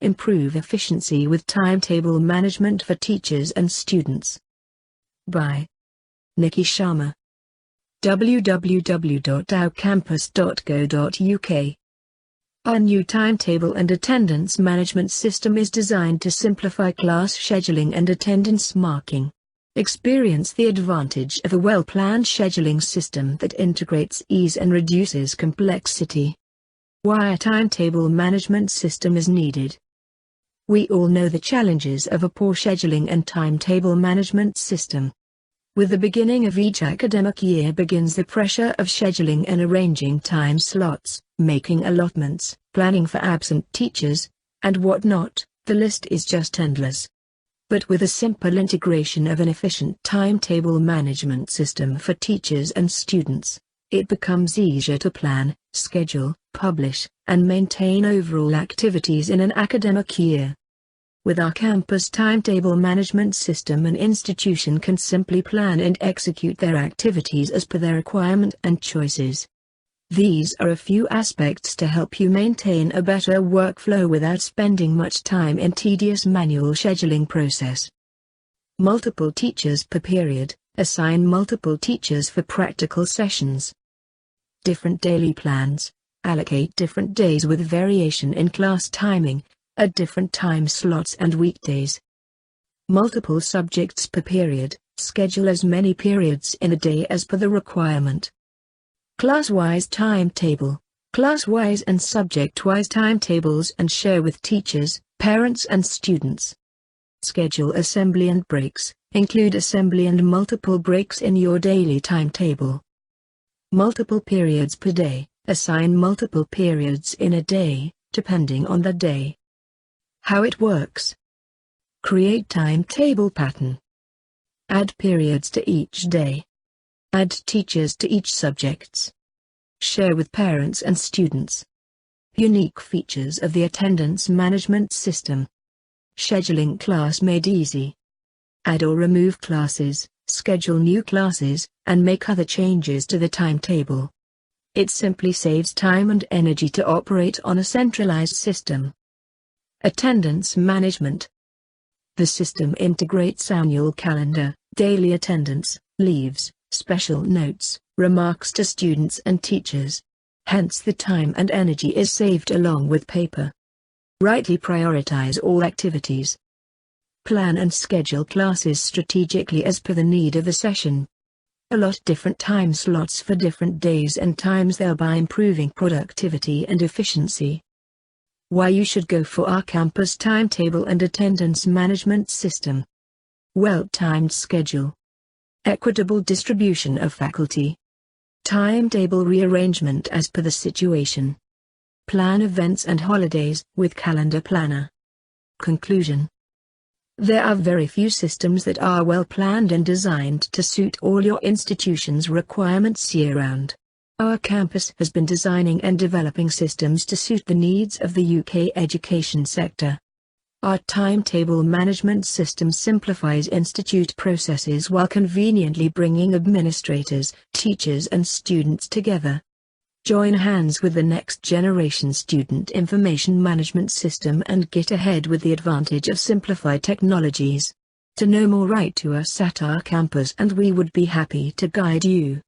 Improve efficiency with timetable management for teachers and students. By Nikki Sharma. www.ourcampus.go.uk. Our new timetable and attendance management system is designed to simplify class scheduling and attendance marking. Experience the advantage of a well-planned scheduling system that integrates ease and reduces complexity. Why a timetable management system is needed. We all know the challenges of a poor scheduling and timetable management system. With the beginning of each academic year begins the pressure of scheduling and arranging time slots, making allotments, planning for absent teachers, and whatnot. The list is just endless. But with a simple integration of an efficient timetable management system for teachers and students, it becomes easier to plan, schedule, publish, and maintain overall activities in an academic year. With our campus timetable management system, an institution can simply plan and execute their activities as per their requirement and choices. These are a few aspects to help you maintain a better workflow without spending much time in tedious manual scheduling process. Multiple teachers per period. Assign multiple teachers for practical sessions. Different daily plans. Allocate different days with variation in class timing, at different time slots and weekdays. Multiple subjects per period. Schedule as many periods in a day as per the requirement. Class-wise timetable. Class-wise and subject-wise timetables and share with teachers, parents and students. Schedule assembly and breaks. Include assembly and multiple breaks in your daily timetable. Multiple periods per day. Assign multiple periods in a day, depending on the day. How it works. Create timetable pattern. Add periods to each day. Add teachers to each subjects. Share with parents and students. Unique features of the attendance management system. Scheduling class made easy. Add or remove classes, schedule new classes, and make other changes to the timetable. It simply saves time and energy to operate on a centralized system. Attendance management. The system integrates annual calendar, daily attendance, leaves, special notes, remarks to students and teachers. Hence the time and energy is saved along with paper. Rightly prioritize all activities. Plan and schedule classes strategically as per the need of the session. Allot different time slots for different days and times, thereby improving productivity and efficiency. Why you should go for our campus timetable and attendance management system. Well-timed schedule. Equitable distribution of faculty. Timetable rearrangement as per the situation. Plan events and holidays with calendar planner. Conclusion. There are very few systems that are well planned and designed to suit all your institution's requirements year-round. Our campus has been designing and developing systems to suit the needs of the UK education sector. Our timetable management system simplifies institute processes while conveniently bringing administrators, teachers and students together. Join hands with the next generation student information management system and get ahead with the advantage of simplified technologies. To know more, write to us at our campus and we would be happy to guide you.